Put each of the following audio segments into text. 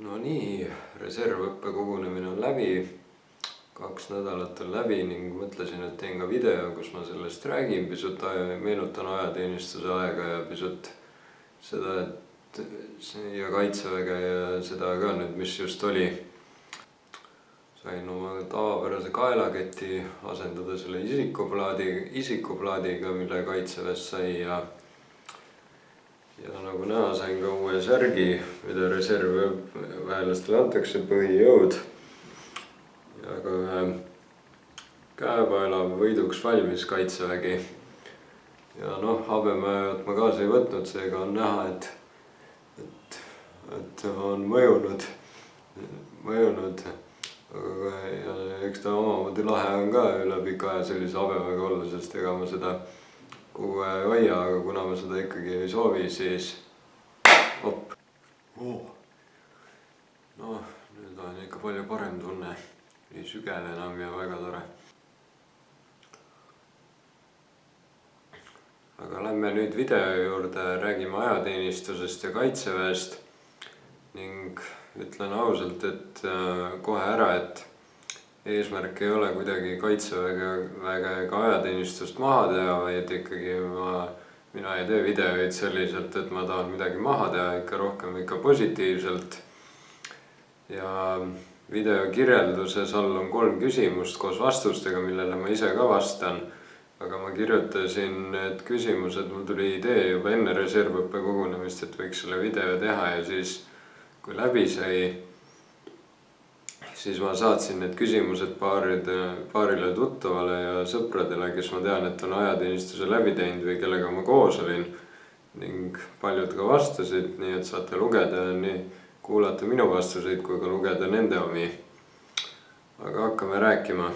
No nii, reservõppekogunemine on läbi, 2 nädalat on läbi ning mõtlesin, et teen ka video, kus ma sellest räägin, pisut meenutan ajateenistuse aega ja pisut seda, et ja kaitseväge ja seda ka nüüd, mis just oli. Sain oma tavapärase kaelaketi asendada selle isikuplaadiga, mille kaitseväes sai ja nagu näha, sain ka uue särgi, mida reservväelastele antakse, põhijõud. Ja ka ühe käepaela võiduks valmis kaitsevägi. Ja habemäed ma kaasa ei võtnud, seega on näha, et on mõjunud. Ja eks ta omamoodi lahe on ka üle pika aja sellise habemäega olla, sest ega ma seda kogu aeg hoia, aga kuna ma seda ikkagi ei soovi, siis op. Nüüd on ikka palju parem tunne. Ei sügele enam ja väga tore. Aga lähme nüüd video juurde, räägime ajateenistusest ja kaitseväest ning ütlen ausalt, et kohe ära, et eesmärk ei ole kuidagi kaitseväge ega ajateenistust maha teha, vaid ikkagi mina ei tee videoid selliselt, et ma tahan midagi maha teha, ikka rohkem positiivselt. Ja video kirjelduses all on 3 küsimust koos vastustega, millele ma ise ka vastan. Aga ma kirjutasin need küsimused, mul tuli idee juba enne reservõppe kogunemist, et võiks selle video teha ja siis kui läbi sai, siis ma saatsin need küsimused paarile tuttavale ja sõpradele, kes ma tean, et on ajateenistuse läbi teinud või kellega ma koos olin. Ning paljud ka vastasid, nii et saate lugeda ja nii kuulata minu vastuseid kui ka lugeda nende omi. Aga hakkame rääkima.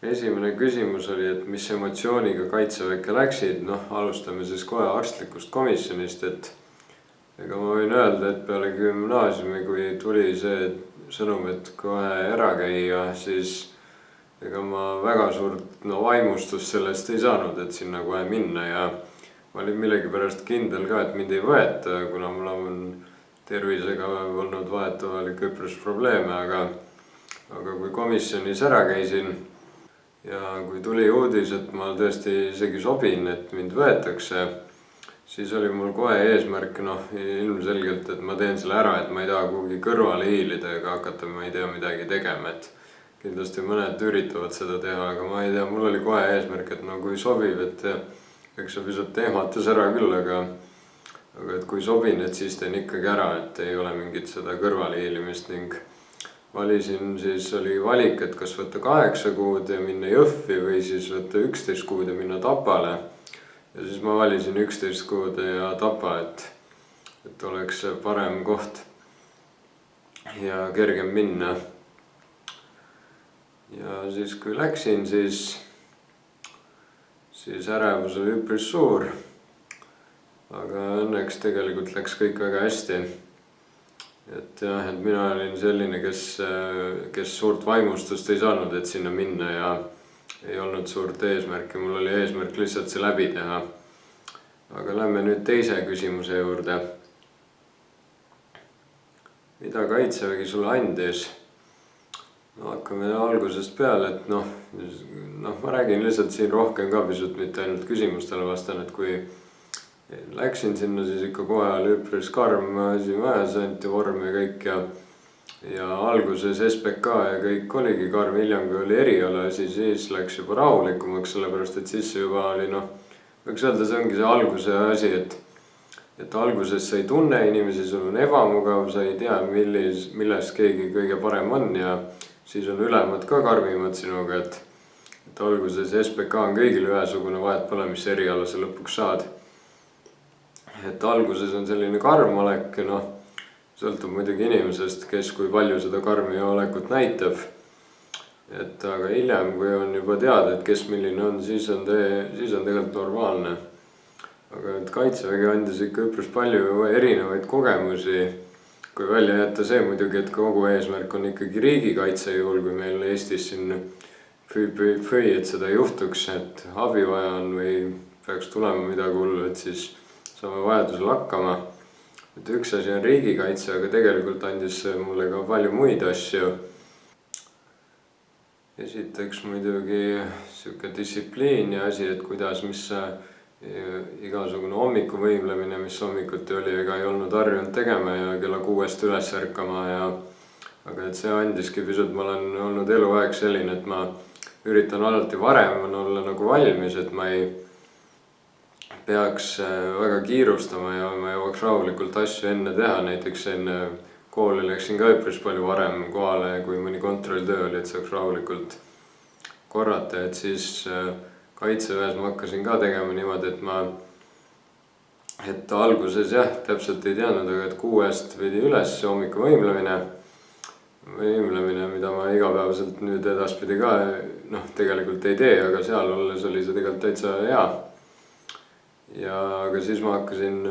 Esimene küsimus oli, et mis emotsiooniga kaitseväkke läksid. Alustame siis kohe arstlikust komisjonist, et ega ma võin öelda, et peale gümnaasiumi, kui tuli see sõnum, et kohe ära käia, siis ega ma väga suurt vaimustust sellest ei saanud, et sinna kohe minna ja ma olin millegipärast kindel ka, et mind ei võeta, kuna mul on tervisega olnud vahetevahel üpris probleeme, aga kui komisjonis ära käisin ja kui tuli uudis, et ma tõesti isegi sobin, et mind võetakse, siis oli mul kohe eesmärk ilmselgelt, et ma teen selle ära, et ma ei taha kuhugi kõrvale hiilida ega hakata, ma ei tea, midagi tegema. Et kindlasti mõned üritavad seda teha, aga ma ei tea, mul oli kohe eesmärk, et kui sobib, et eks see pisut ehmatas ära küll, aga et kui sobin, et siis teen ikkagi ära, et ei ole mingit seda kõrvale hiilimist ning valisin, siis oli valik, et kas võtta 8 kuud ja minna Jõhvi või siis võtta 11 kuud ja minna Tapale. Ja siis ma valisin 11 kuud ja Tapa, et oleks parem koht ja kergem minna. Ja siis kui läksin, siis ärevus oli üpris suur. Aga õnneks tegelikult läks kõik väga hästi. Et mina olin selline, kes suurt vaimustust ei saanud, et sinna minna ja ei olnud suurt eesmärki, mul oli eesmärk lihtsalt see läbi teha. Aga lähme nüüd teise küsimuse juurde. Mida kaitsevägi sulle andis? Hakkame algusest peale, et ma räägin lihtsalt siin rohkem ka pisut, mitte ainult küsimustele vastan, et kui läksin sinna, siis ikka kohe oli üpris karm asi vajas, anti vorm ja kõik ja alguses SPK ja kõik oligi karm, hiljem kui oli eriala, siis läks juba rahulikumaks, sellepärast et siis juba oli võiks öelda, see ongi see alguse asi, et alguses sa ei tunne inimesi, sul on ebamugav, sa ei tea, milles keegi kõige parem on ja siis on ülemad ka karmimad sinuga, et alguses SPK on kõigil ühesugune, vahet pole, mis eriala sa lõpuks saad. Et alguses on selline karm olek, sõltub muidugi inimesest, kes kui palju seda karmi olekut näitab. Aga hiljem, kui on juba teada, et kes milline on, siis on tegelikult normaalne. Aga kaitsevägi andis ikka üpris palju erinevaid kogemusi. Kui välja jätta see muidugi, et kogu eesmärk on ikkagi riigikaitse juhul, kui meil Eestis siin et seda juhtuks, et abi vaja on või peaks tulema midagi hullu, et siis saame vajadusel hakkama. et üks asi on riigikaitse, aga tegelikult andis mulle ka palju muid asju. Esiteks muidugi sihuke distsipliin ja asi, et kuidas, mis igasugune hommikuvõimlemine, mis hommikuti oli, ega ei olnud harjunud tegema ja kella 6 üles ärkama aga et see andiski pisut, ma olen olnud eluaeg selline, et ma üritan alati varem olla nagu valmis, et ma ei peaks väga kiirustama ja ma jõuaks rahulikult asju enne teha, näiteks enne kooli läksin ka üpris palju varem kohale, kui mõni kontrolltöö oli, et saaks rahulikult korrata, et siis kaitseväes ma hakkasin ka tegema niimoodi, et alguses jah, täpselt ei teadnud, aga et 6 pidi üles hommikuvõimlemine, mida ma igapäevaselt nüüd edaspidi ka tegelikult ei tee, aga seal olles oli see tegelikult täitsa hea. Aga siis ma hakkasin,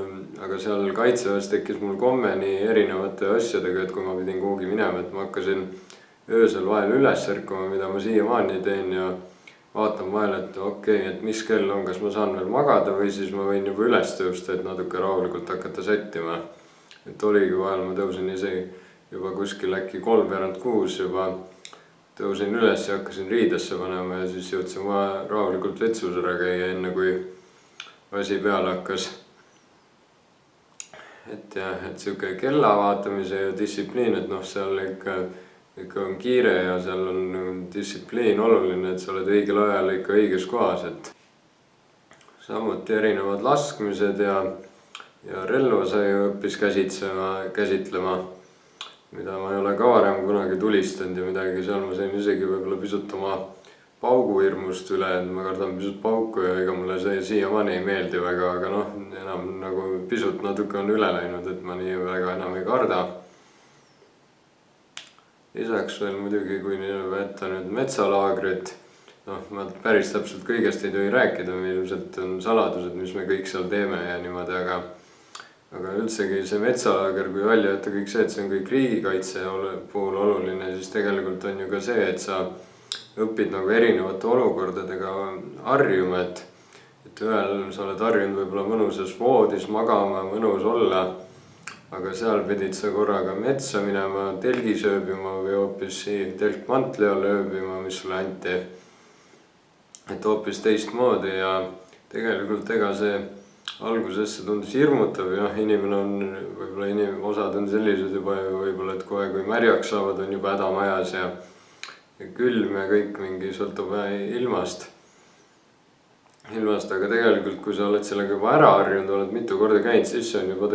aga seal kaitseväes tekkis mul komme nii erinevate asjadega, et kui ma pidin kuhugi minema, et ma hakkasin öösel vahel üles ärkama, mida ma siiamaani teen ja vaatan vahel, et okei, et mis kell on, kas ma saan veel magada või siis ma võin juba üles tõusta, et natuke rahulikult hakata sättima. Et oligi vahel, ma tõusin isegi juba kuskil äkki 5:03 juba tõusin üles ja hakkasin riidesse panema ja siis jõudsin rahulikult vetsus ära käia, enne kui asi peale hakkas. Et jah, et sihuke kella vaatamise ja distsipliin, et seal ikka on kiire ja seal on distsipliin oluline, et sa oled õigel ajal ikka õiges kohas, et samuti erinevad laskmised ja relva sai õppis käsitlema, mida ma ei ole ka varem kunagi tulistanud ja midagi, seal ma sain isegi võib-olla pisut oma pauguhirmust üle, et ma kardan pisut pauku ja ega mulle see siiamaani ei meeldi väga, aga enam nagu pisut natuke on üle läinud, et ma nii väga enam ei karda. Lisaks veel muidugi, kui võtta nüüd metsalaagrid, ma päris täpselt kõigest ei tohi rääkida, ilmselt on saladused, mis me kõik seal teeme ja niimoodi, aga üldsegi see metsalaager, kui välja jätta kõik see, et see on kõik riigikaitse puhul oluline, siis tegelikult on ju ka see, et sa õpid nagu erinevate olukordadega harjuma, et ühel sa oled harjunud võib-olla mõnusas voodis magama, mõnus olla, aga seal pidid sa korraga metsa minema, telgis ööbima või hoopis telkmantli all ööbima, mis sulle anti. Et hoopis teistmoodi ja tegelikult ega see alguses see tundus hirmutav, jah, inimene on, võib-olla osad on sellised juba võib-olla, et kohe kui märjaks saavad, on juba häda majas ja külm ja kõik mingi sõltub ilmast, aga tegelikult kui sa oled sellega juba ära harjunud, oled mitu korda käinud, siis see on juba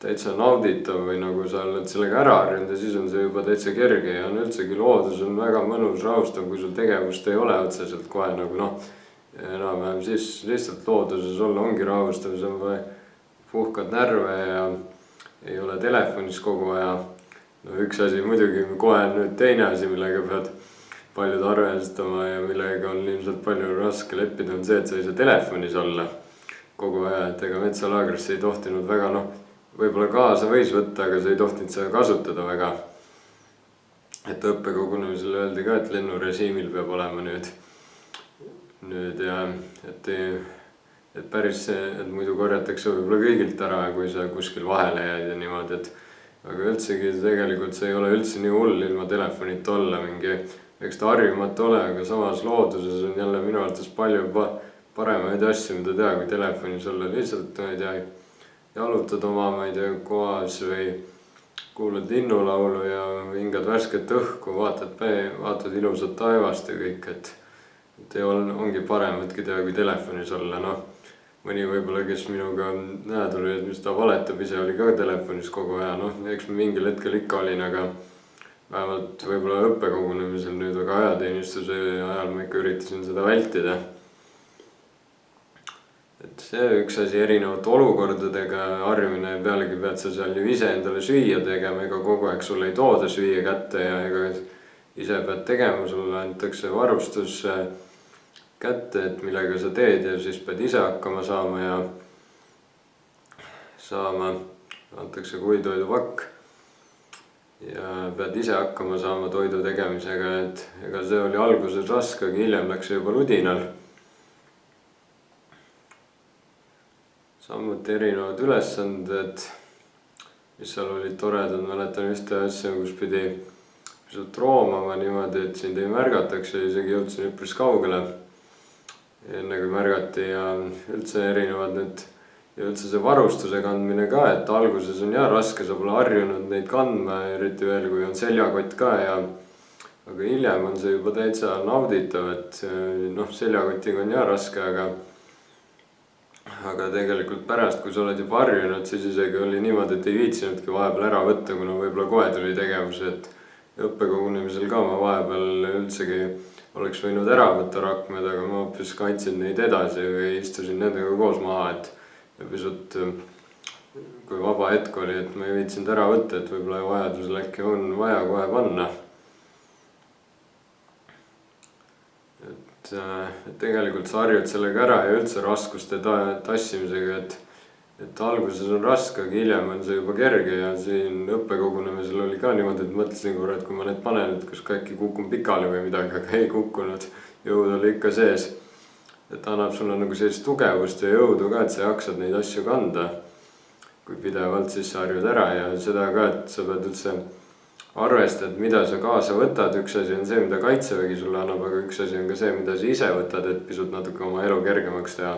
täitsa nauditav või nagu sa oled sellega ära harjunud ja siis on see juba täitsa kerge ja üldsegi loodus on väga mõnus, rahustav, kui sul tegevust ei ole otseselt kohe nagu enam-vähem, siis lihtsalt looduses olla ongi rahustav, see on puhkad närve ja ei ole telefonis kogu aja. Üks asi muidugi kohe nüüd teine asi, millega pead paljud arvestama ja millega on ilmselt palju raske leppida, on see, et sa ei saa telefonis olla kogu aja, et ega metsalaagrisse ei tohtinud väga, võib-olla kaasa võis võtta, aga sa ei tohtinud seda kasutada väga. Et õppekogunemisel öeldi ka, et lennurežiimil peab olema nüüd ja et päris see, et muidu korjatakse võib-olla kõigilt ära, kui sa kuskil vahele jäid ja niimoodi, aga üldsegi tegelikult see ei ole üldse nii hull ilma telefonita olla mingi, eks ta harjumatu ole, aga samas looduses on jälle minu arvates palju paremaid asju, mida teha, kui telefonis olla. Lihtsalt, ma ei tea, jalutad oma, ma ei tea, kohas või kuulad linnulaulu ja hingad värsket õhku, vaatad ilusat taevast ja kõik, et ongi parematki teha, kui telefonis olla, mõni võib-olla, kes minuga näha tuli, et mis ta valetab, ise oli ka telefonis kogu aja, eks mingil hetkel ikka olin, aga vähemalt võib-olla õppekogunemisel nüüd väga ajateenistuse ajal ma ikka üritasin seda vältida. Et see üks asi erinevate olukordadega harjumine, pealegi pead sa seal ju ise endale süüa tegema, ega kogu aeg sulle ei tooda süüa kätte ja ega ise pead tegema, sulle antakse varustus kätte, et millega sa teed ja siis pead ise hakkama saama antakse kuivtoidupakk ja pead ise hakkama saama toidu tegemisega, et ega see oli alguses raske, aga hiljem läks see juba ludinal. samuti erinevad ülesanded, mis seal olid toredad. Mäletan ühte asja, kus pidi pisut roomama niimoodi, et sind ei märgataks ja isegi jõudsin üpris kaugele enne kui märgati ja üldse erinevad need ja üldse see varustuse kandmine ka, et alguses on raske, sa pole harjunud neid kandma, eriti veel kui on seljakott ka aga hiljem on see juba täitsa nauditav, et noh, seljakotiga on raske, aga tegelikult pärast, kui sa oled juba harjunud, siis isegi oli niimoodi, et ei viitsinudki vahepeal ära võtta, kuna võib-olla kohe tuli tegevus, et õppekogunemisel ka ma vahepeal üldsegi oleks võinud ära võtta rakmed, aga ma hoopis kandsin neid edasi või istusin nendega koos maha, et ja pisut kui vaba hetk oli, et ma ei viitsinud ära võtta, et võib-olla vajadusel äkki on vaja kohe panna. Et tegelikult sa harjud sellega ära ja üldse raskuste tassimisega, et alguses on raske, aga hiljem on see juba kerge ja siin õppekogunemisel oli ka niimoodi, et mõtlesin korra, et kui ma need panen, et kas ka äkki kukun pikali või midagi, aga ei kukkunud. Jõud oli ikka sees. Et annab sulle nagu sellist tugevust ja jõudu ka, et sa jaksad neid asju kanda. Kui pidevalt siis sa harjud ära ja seda ka, et sa pead üldse arvestad, mida sa kaasa võtad. Üks asi on see, mida Kaitsevägi sulle annab, aga üks asi on ka see, mida sa ise võtad, et pisut natuke oma elu kergemaks teha.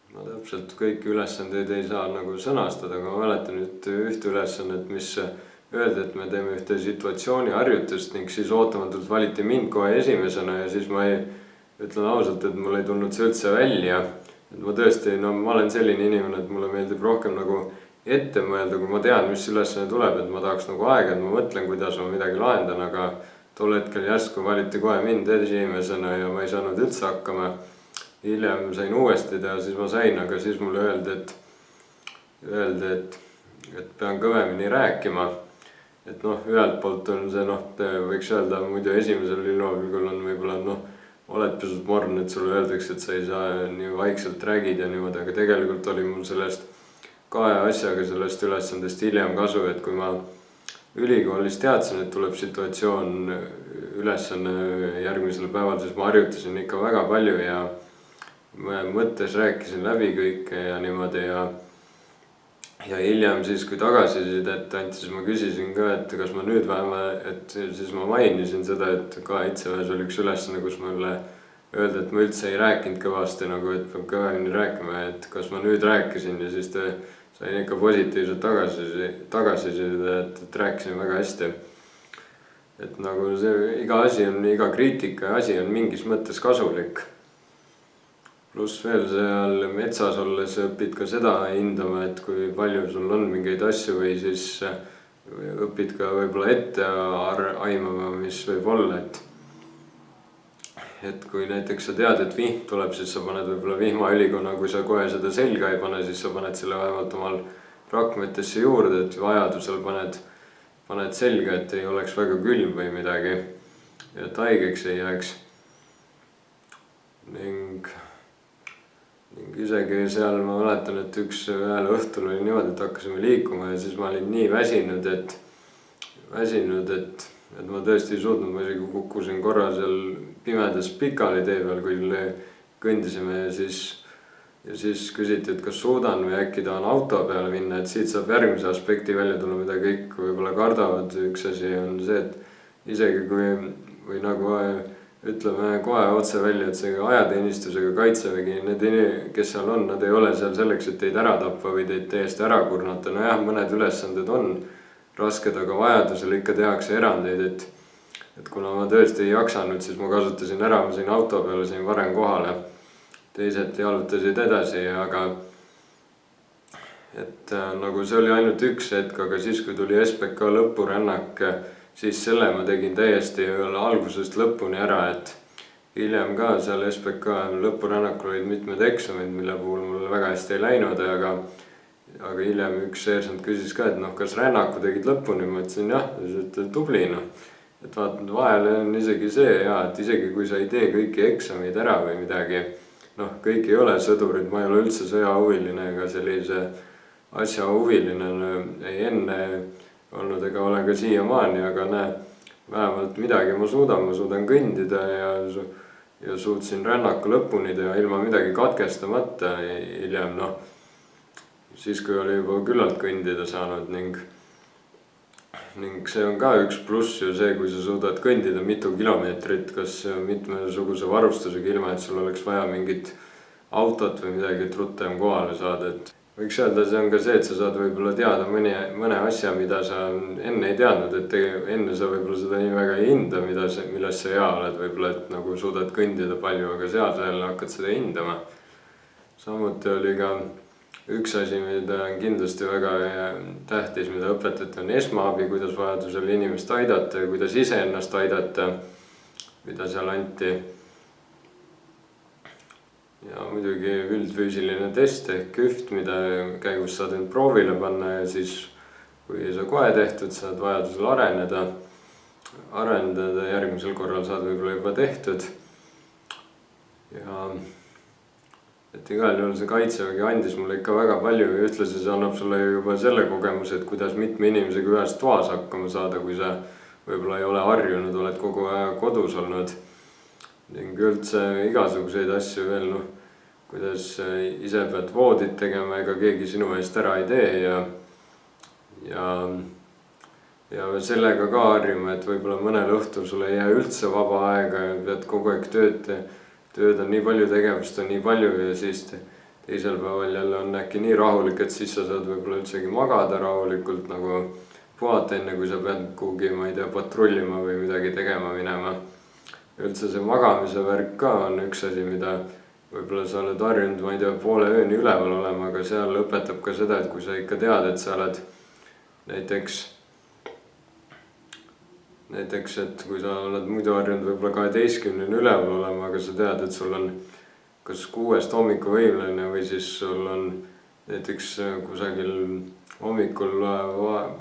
Ma täpselt kõiki ülesandeid ei saa nagu sõnastada, aga ma mäletan ühte ülesannet, mis öeldi, et me teeme ühte situatsiooni harjutust ning siis ootamatult valiti mind kohe esimesena ja siis ma ütlen ausalt, et mul ei tulnud see üldse välja. Et ma tõesti, ma olen selline inimene, et mulle meeldib rohkem nagu ette mõelda, kui ma tean, mis ülesanne tuleb, et ma tahaks nagu aega, et ma mõtlen, kuidas ma midagi lahendan, aga tol hetkel järsku valiti kohe mind esimesena ja ma ei saanud üldse hakkama. Hiljem sain uuesti teha, siis ma sain, aga siis mulle öeldi, et pean kõvemini rääkima. Et ühelt poolt on see, võiks öelda, muidu esimesel linnavalgul on võib-olla, oled pisut morn, et sulle öeldakse, et sa ei saa nii vaikselt räägid ja niimoodi, aga tegelikult oli mul sellest kahe asjaga sellest ülesandest hiljem kasu, et kui ma ülikoolis teadsin, et tuleb situatsioon ülesanne järgmisel päeval, siis ma harjutasin ikka väga palju ja mõttes rääkisin läbi kõike ja niimoodi ja hiljem siis, kui tagasisidet anti, siis ma küsisin ka, et kas ma nüüd vähemalt, et siis ma mainisin seda, et Kaitseväes oli üks ülesanne, kus mulle öeldi, et ma üldse ei rääkinud kõvasti, nagu et peab kõvemini rääkima, et kas ma nüüd rääkisin ja siis sain ikka positiivselt tagasiside, et rääkisin väga hästi. Et nagu see iga kriitika asi on mingis mõttes kasulik. Pluss veel seal metsas olles õpid ka seda hindama, et kui palju sul on mingeid asju või siis õpid ka võib-olla ette aimama, mis võib olla, et kui näiteks sa tead, et vihm tuleb, siis sa paned võib-olla vihmaülikonna, kui sa kohe seda selga ei pane, siis sa paned selle vähemalt omal rakmetesse juurde, et vajadusel paned selga, et ei oleks väga külm või midagi, et haigeks ei jääks. Ning isegi seal ma mäletan, et ühel õhtul oli niimoodi, et hakkasime liikuma ja siis ma olin nii väsinud, et ma tõesti ei suutnud, ma isegi kukkusin korra seal pimedas pikali tee peal, kui kõndisime ja siis küsiti, et kas suudan või äkki tahan auto peale minna, et siit saab järgmise aspekti välja tulla, mida kõik võib-olla kardavad. Üks asi on see, et isegi või nagu ütleme kohe otse välja, et see ajateenistusega Kaitsevägi, need, kes seal on, nad ei ole seal selleks, et teid ära tappa või teid täiesti ära kurnata. Nojah, mõned ülesanded on rasked, aga vajadusel ikka tehakse erandeid, et kuna ma tõesti ei jaksanud, siis ma kasutasin ära, ma sain auto peale, sain varem kohale. Teised jalutasid edasi, aga et nagu see oli ainult üks hetk, aga siis, kui tuli SPK lõpurännak, siis selle ma tegin täiesti algusest lõpuni ära, et hiljem ka seal SPK lõpurännakul olid mitmed eksamid, mille puhul mul väga hästi ei läinud, aga hiljem üks seersant küsis ka, et kas rännaku tegid lõpuni, ma ütlesin jah, et tubli. Et vaatad, vahel on isegi see, et isegi kui sa ei tee kõiki eksameid ära või midagi, kõik ei ole sõdurid, ma ei ole üldse sõjahuviline ega sellise asja huviline ei enne olnud ega olen ka siiamaani, aga vähemalt midagi ma suudan kõndida ja ja suutsin rännaku lõpuni teha ilma midagi katkestamata hiljem, noh, siis kui oli juba küllalt kõndida saanud ning see on ka üks pluss ju see, kui sa suudad kõndida mitu kilomeetrit, kas mitmesuguse varustusega, ilma et sul oleks vaja mingit autot või midagi, et rutem kohale saada, et võiks öelda, see on ka see, et sa saad võib-olla teada mõne asja, mida sa enne ei teadnud, et enne sa võib-olla seda nii väga ei hinda, millest sa hea oled, võib-olla, et nagu suudad kõndida palju, aga seal sa jälle hakkad seda hindama. Samuti oli ka üks asi, mida on kindlasti väga tähtis, mida õpetati, on esmaabi, kuidas vajadusel inimest aidata ja kuidas ise ennast aidata, mida seal anti. Ja muidugi üldfüüsiline test ehk üht, mida käigus saad end proovile panna ja siis kui sa kohe tehtud, saad vajadusel arendada, järgmisel korral saad võib-olla juba tehtud. Ja et igal juhul see Kaitsevägi andis mulle ikka väga palju ja ühtlasi see annab sulle juba selle kogemuse, et kuidas mitme inimesega ühes toas hakkama saada, kui sa võib-olla ei ole harjunud, oled kogu aeg kodus olnud. Ning üldse igasuguseid asju veel, noh, kuidas ise pead voodit tegema, ega keegi sinu eest ära ei tee ja sellega ka harjuma, et võib-olla mõnel õhtul sul ei jää üldse vaba aega ja pead kogu aeg tööd on nii palju, tegevust on nii palju ja siis teisel päeval jälle on äkki nii rahulik, et siis sa saad võib-olla üldsegi magada rahulikult, nagu puhata enne, kui sa pead kuhugi, ma ei tea, patrullima või midagi tegema minema. Üldse see magamise värk ka on üks asi, mida võib-olla sa oled harjunud, ma ei tea, poole ööni üleval olema, aga seal õpetab ka seda, et kui sa ikka tead, et sa oled näiteks, et kui sa oled muidu harjunud võib-olla 12 üleval olema, aga sa tead, et sul on kas 6 hommikuvõimlane või siis sul on näiteks kusagil hommikul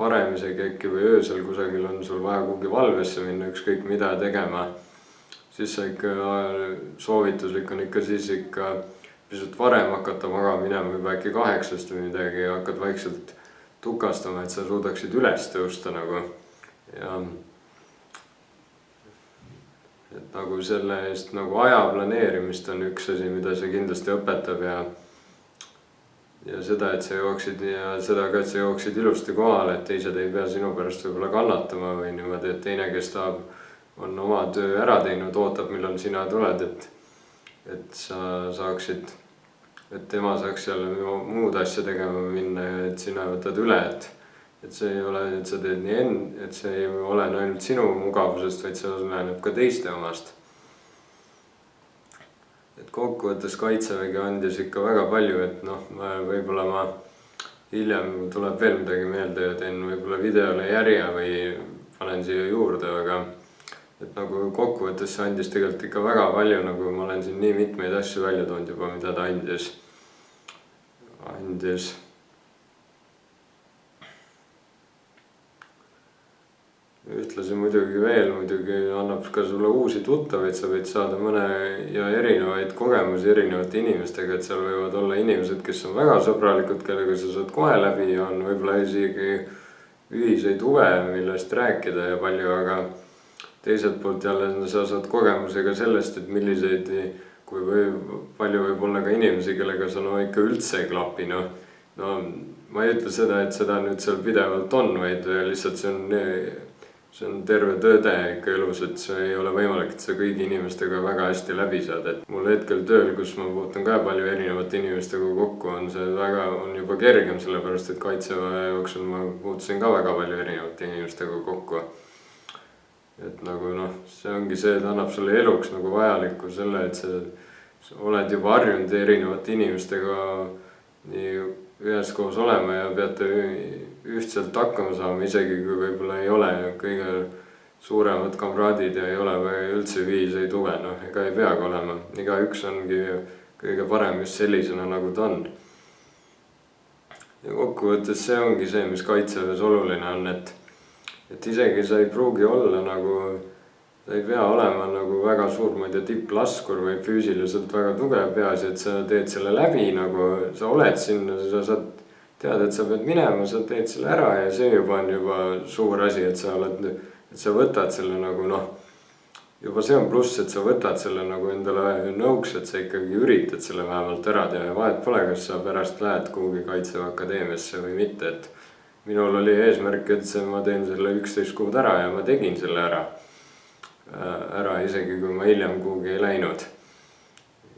varem isegi äkki või öösel kusagil on sul vaja kuhugi valvesse minna, ükskõik mida tegema, siis sa ikka soovituslik on ikka siis pisut varem hakata magama minema, juba äkki 8 või midagi ja hakkad vaikselt tukastama, et sa suudaksid üles tõusta nagu ja et nagu selle eest nagu aja planeerimist on üks asi, mida see kindlasti õpetab ja seda, et sa jooksid ja seda ka, et sa jooksid ilusti kohale, et teised ei pea sinu pärast võib-olla kannatama või niimoodi, et teine, kes tahab, on oma töö ära teinud, ootab, millal sina tuled, et sa saaksid, et tema saaks jälle muud asja tegema minna ja et sina võtad üle, et see ei ole, et sa teed et see ei ole ainult sinu mugavusest, vaid see oleneb ka teiste omast. Et kokkuvõttes Kaitsevägi andis ikka väga palju, et noh, võib-olla ma hiljem tuleb veel midagi meelde ja teen võib-olla videole järje või panen siia juurde, aga et nagu kokkuvõttes see andis tegelikult ikka väga palju, nagu ma olen siin nii mitmeid asju välja toonud juba, mida ta andis. Ühtlasi muidugi annab ka sulle uusi tuttavaid, sa võid saada mõne ja erinevaid kogemusi erinevate inimestega, et seal võivad olla inimesed, kes on väga sõbralikud, kellega sa saad kohe läbi ja on võib-olla isegi ühiseid huve, millest rääkida ja palju, aga teiselt poolt jälle sa saad kogemusega sellest, et milliseid, kui palju võib olla ka inimesi, kellega sa ikka üldse ei klapi, no ma ei ütle seda, et seda nüüd seal pidevalt on, vaid lihtsalt see on terve tõde ikka elus, et see ei ole võimalik, et sa kõigi inimestega väga hästi läbi saad, et mul hetkel tööl, kus ma puutun ka palju erinevate inimestega kokku, on juba kergem, sellepärast et Kaitseväe jooksul ma puutusin ka väga palju erinevate inimestega kokku. Et nagu see ongi see, et annab sulle eluks nagu vajalikku selle, et sa oled juba harjunud erinevate inimestega nii üheskoos olema ja peate ühtselt hakkama saama, isegi kui võib-olla ei ole kõige suuremad kamraadid ja ei ole üldse ühiseid huve, ega ei peagi olema. Igaüks ongi kõige parem just sellisena, nagu ta on. Ja kokkuvõttes see ongi see, mis Kaitseväes oluline on, et isegi sa ei pruugi olla nagu, sa ei pea olema nagu väga suur, ma ei tea, tipplaskur või füüsiliselt väga tugev, peaasi, et sa teed selle läbi, nagu sa oled sinna, sa saad tead, et sa pead minema, sa teed selle ära ja see juba on juba suur asi, et sa võtad selle nagu juba see on pluss, et sa võtad selle nagu endale nõuks, et sa ikkagi üritad selle vähemalt ära teha ja vahet pole, kas sa pärast lähed kuhugi Kaitseväe Akadeemiasse või mitte, et minul oli eesmärk, et ma teen selle 11 kuud ära ja ma tegin selle ära, isegi kui ma hiljem kuhugi ei läinud.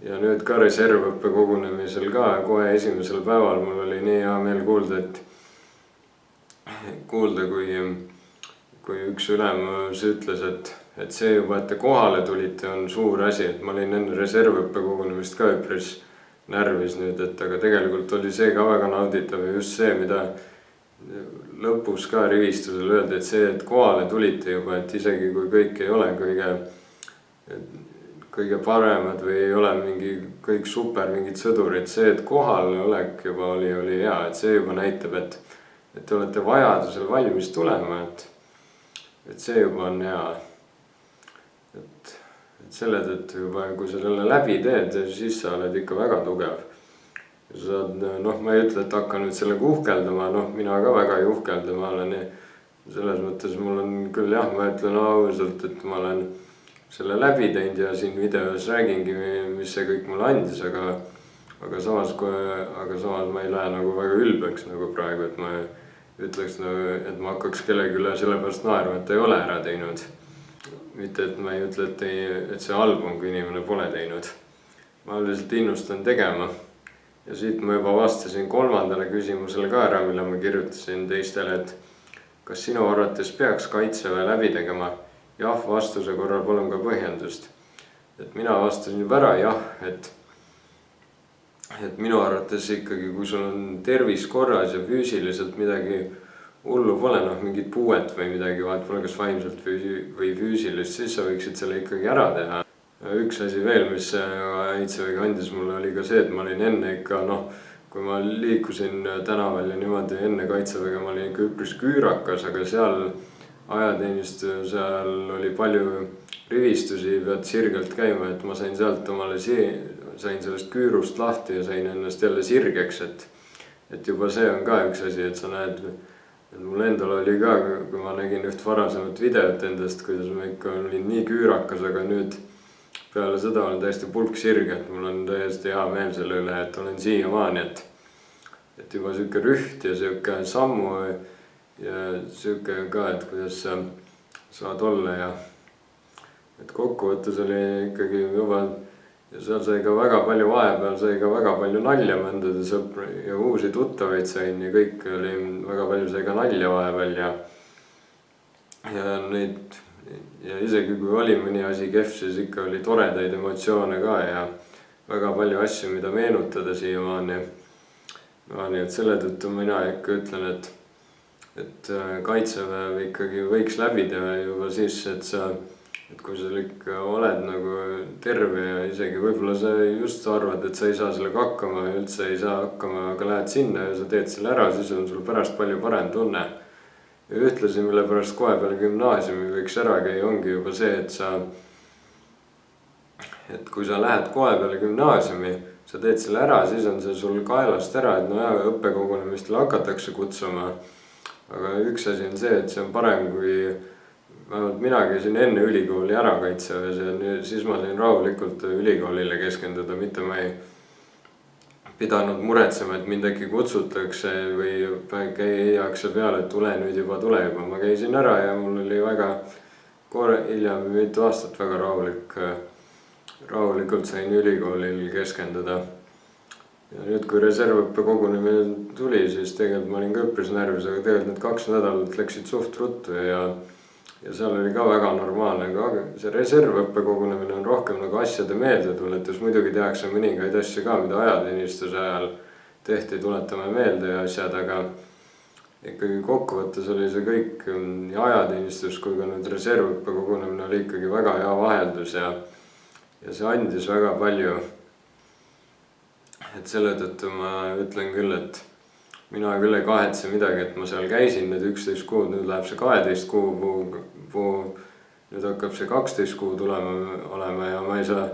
Ja nüüd ka reservõppe kogunemisel ka kohe esimesel päeval mul oli nii hea meel kuulda, kui üks ülemus ütles, et see juba, et te kohale tulite, on suur asi, et ma olin enne reservõppe kogunemist ka üpris närvis nüüd, et aga tegelikult oli see ka väga nauditav ja just see, mida lõpus ka rivistusel öeldi, et see, et kohale tulite juba, et isegi kui kõik ei ole kõige paremad või ei ole kõik super mingid sõdurid, see, et kohal olek juba oli hea, et see juba näitab, et te olete vajadusel valmis tulema, et see juba on hea. Et selle tõttu juba, kui sa selle läbi teed, siis sa oled ikka väga tugev. Ma ei ütle, et hakka nüüd sellega uhkeldama, mina ka väga ei uhkelda, ma olen selles mõttes, mul on küll jah, ma ütlen ausalt, et ma olen selle läbi teinud ja siin videos räägingi, mis see kõik mulle andis, aga samas ma ei lähe nagu väga ülbeks nagu praegu, et ma ütleks, et ma hakkaks kellegi üle sellepärast naerma, et ta ei ole ära teinud. Mitte, et ma ei ütle, et see halb on, kui inimene pole teinud. Ma lihtsalt innustan tegema. Ja siit ma juba vastasin 3. küsimusele ka ära, mille ma kirjutasin teistele, et kas sinu arvates peaks Kaitseväe läbi tegema? Jah, vastuse korral palun ka põhjendust. Et mina vastasin juba ära jah, et minu arvates ikkagi, kui sul on tervis korras ja füüsiliselt midagi hullu pole, mingit puuet või midagi, vahet pole kas vaimselt või füüsilist, siis sa võiksid selle ikkagi ära teha. Üks asi veel, mis Kaitsevägi andis mulle, oli ka see, et ma olin enne ikka, kui ma liikusin tänaval ja niimoodi enne Kaitseväge, ma olin ikka üpris küürakas, aga seal ajateenistus, seal oli palju rivistusi, pead sirgelt käima, et ma sain sealt sain sellest küürust lahti ja sain ennast jälle sirgeks, et juba see on ka üks asi, et sa näed, et mul endal oli ka, kui ma nägin üht varasemat videot endast, kuidas ma ikka olin nii küürakas, aga nüüd peale seda olen täiesti pulk sirge, et mul on täiesti hea meel selle üle, et olen siiamaani, et juba siuke rüht ja siuke sammu ja siuke ka, et kuidas sa saad olla ja et kokkuvõttes oli ikkagi juba ja seal sai ka väga palju vahepeal, sai ka väga palju nalja mõndade sõpra ja uusi tuttavaid sain ja kõik oli, väga palju sai ka nalja vahepeal ja isegi kui oli mõni asi kehv, siis ikka oli toredaid emotsioone ka ja väga palju asju, mida meenutada siiamaani. Et selle tõttu mina ikka ütlen, et Kaitseväe ikkagi võiks läbi teha juba siis, et kui sa ikka oled nagu terve ja isegi võib-olla sa just arvad, et sa ei saa sellega hakkama ja üldse ei saa hakkama, aga lähed sinna ja sa teed selle ära, siis on sul pärast palju parem tunne. Ja ühtlasi, mille pärast kohe peale gümnaasiumi võiks ära käia, ongi juba see, et kui sa lähed kohe peale gümnaasiumi, sa teed selle ära, siis on see sul kaelast ära, et õppekogunemistele hakatakse kutsuma. Aga üks asi on see, et see on parem, kui vähemalt mina käisin enne ülikooli ära Kaitseväes ja siis ma sain rahulikult ülikoolile keskenduda, mitte ma ei pidanud muretsema, et mind äkki kutsutakse või käiakse peale, et tule nüüd juba. Ma käisin ära ja mul oli väga hiljem mitu aastat väga rahulikult sain ülikoolil keskenduda. Ja nüüd, kui reservõppe kogunemine tuli, siis tegelikult ma olin ka üpris närvis, aga tegelikult need 2 nädalat läksid suht ruttu ja seal oli ka väga normaalne, aga see reservõppe kogunemine on rohkem nagu asjade meeldetuletus, muidugi tehakse mõningaid asju ka, mida ajateenistuse ajal tehti, tuletame meelde ja asjad, aga ikkagi kokkuvõttes oli see kõik nii ajateenistus kui ka nüüd reservõppe kogunemine oli ikkagi väga hea vaheldus ja see andis väga palju. Et selle tõttu ma ütlen küll, et mina küll ei kahetse midagi, et ma seal käisin nüüd 11 kuud, nüüd läheb see 12 kuu, nüüd hakkab see 12 kuud olema ja ma ei saa,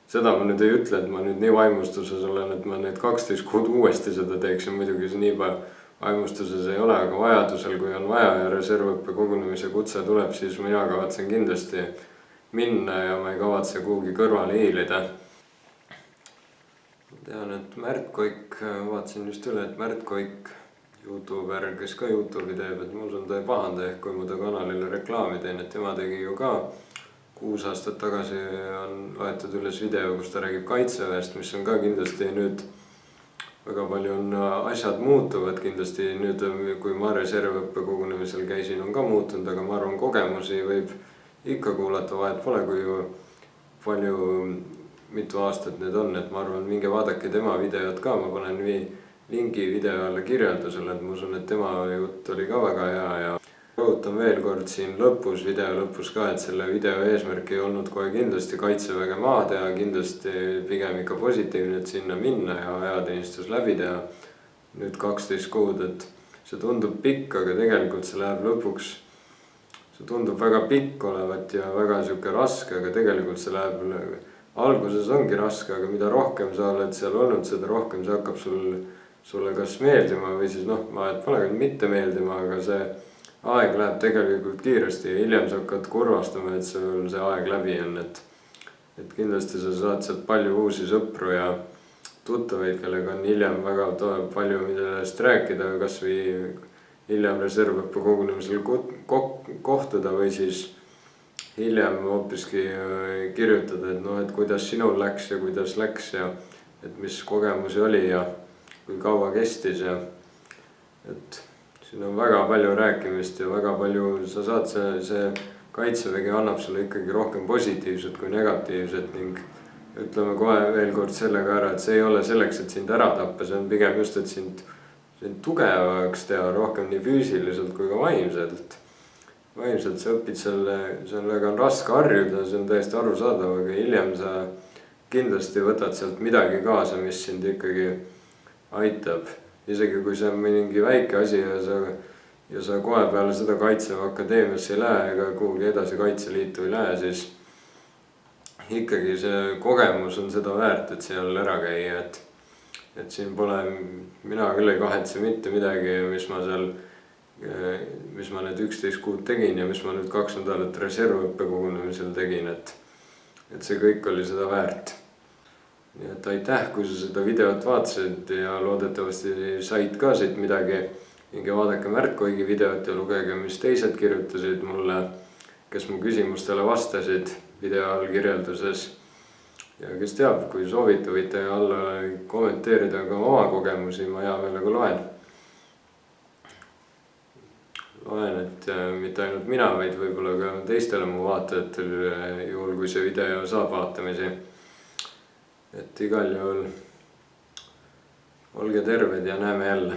seda ma nüüd ei ütle, et ma nüüd nii vaimustuses olen, et ma need 12 kuud uuesti seda teeksin, muidugi see nii vaimustuses ei ole, aga vajadusel, kui on vaja ja reservõppe kogunemise kutse tuleb, siis mina kavatsen kindlasti minna ja ma ei kavatse kuhugi kõrvale hiilida. Ma tean, et Märt Koik, vaatasin just üle, et Märt Koik, YouTuber, kes ka YouTube'i teeb, et ma usun, ta ei pahanda ehk kui ma ta kanalile reklaami teen, et tema tegi ju ka 6 aastat tagasi on laetud üles video, kus ta räägib Kaitseväest, mis on ka kindlasti nüüd väga palju on asjad muutuvad kindlasti nüüd, kui ma reservõppe kogunemisel käisin, on ka muutunud, aga ma arvan, kogemusi võib ikka kuulata, vahet pole, kui palju, mitu aastat need on, et ma arvan, minge vaadake tema videot ka, ma panen lingi video alla kirjeldusele, et ma usun, et tema jutt oli ka väga hea ja rõhutan veel kord siin lõpus, video lõpus ka, et selle video eesmärk ei olnud kohe kindlasti Kaitseväge maha teha, kindlasti pigem ikka positiivne, et sinna minna ja ajateenistus läbi teha. Nüüd 12 kuud, et see tundub pikk, aga tegelikult see läheb lõpuks, see tundub väga pikk olevat ja väga siuke raske, aga tegelikult see läheb, alguses ongi raske, aga mida rohkem sa oled seal olnud, seda rohkem see hakkab sulle kas meeldima või siis vahet pole mitte meeldima, aga see aeg läheb tegelikult kiiresti ja hiljem sa hakkad kurvastama, et sul see aeg läbi on, et kindlasti sa saad sealt palju uusi sõpru ja tuttavaid, kellega on hiljem väga palju millest rääkida, kas või hiljem reservõppe kogunemisel kohtuda või siis hiljem hoopiski kirjutada, et kuidas sinul läks ja kuidas läks ja et mis kogemusi oli ja kui kaua kestis ja et siin on väga palju rääkimist ja väga palju sa saad, see Kaitsevägi annab sulle ikkagi rohkem positiivset kui negatiivset ning ütleme kohe veel kord sellega ära, et see ei ole selleks, et sind ära tappa, see on pigem just, et sind tugevaks teha rohkem nii füüsiliselt kui ka vaimselt. Vaimselt sa õpid sellega on raske harjuda, see on täiesti arusaadav, aga hiljem sa kindlasti võtad sealt midagi kaasa, mis sind ikkagi aitab. Isegi kui see on mingi väike asi ja sa kohe peale seda Kaitseväe Akadeemiasse ei lähe ega kuhugi edasi Kaitseliitu ei lähe, siis ikkagi see kogemus on seda väärt, et seal ära käia, et siin pole, mina küll ei kahetse mitte midagi, mis ma need 11 kuud tegin ja mis ma nüüd 2 nädalat reservõppe kogunemisel tegin, et see kõik oli seda väärt. Nii et aitäh, kui sa seda videot vaatasid ja loodetavasti said ka siit midagi. Minge vaadake Märt Koigi videot ja lugege, mis teised kirjutasid mulle, kes mu küsimustele vastasid video all kirjelduses. Ja kes teab, kui soovite, võite alla kommenteerida ka oma kogemusi, ma hea meelega loen. Loen, et mitte ainult mina, vaid võib-olla ka teistele mu vaatajatel, juhul kui see video saab vaatamisi. Et igal juhul olge terved ja näeme jälle.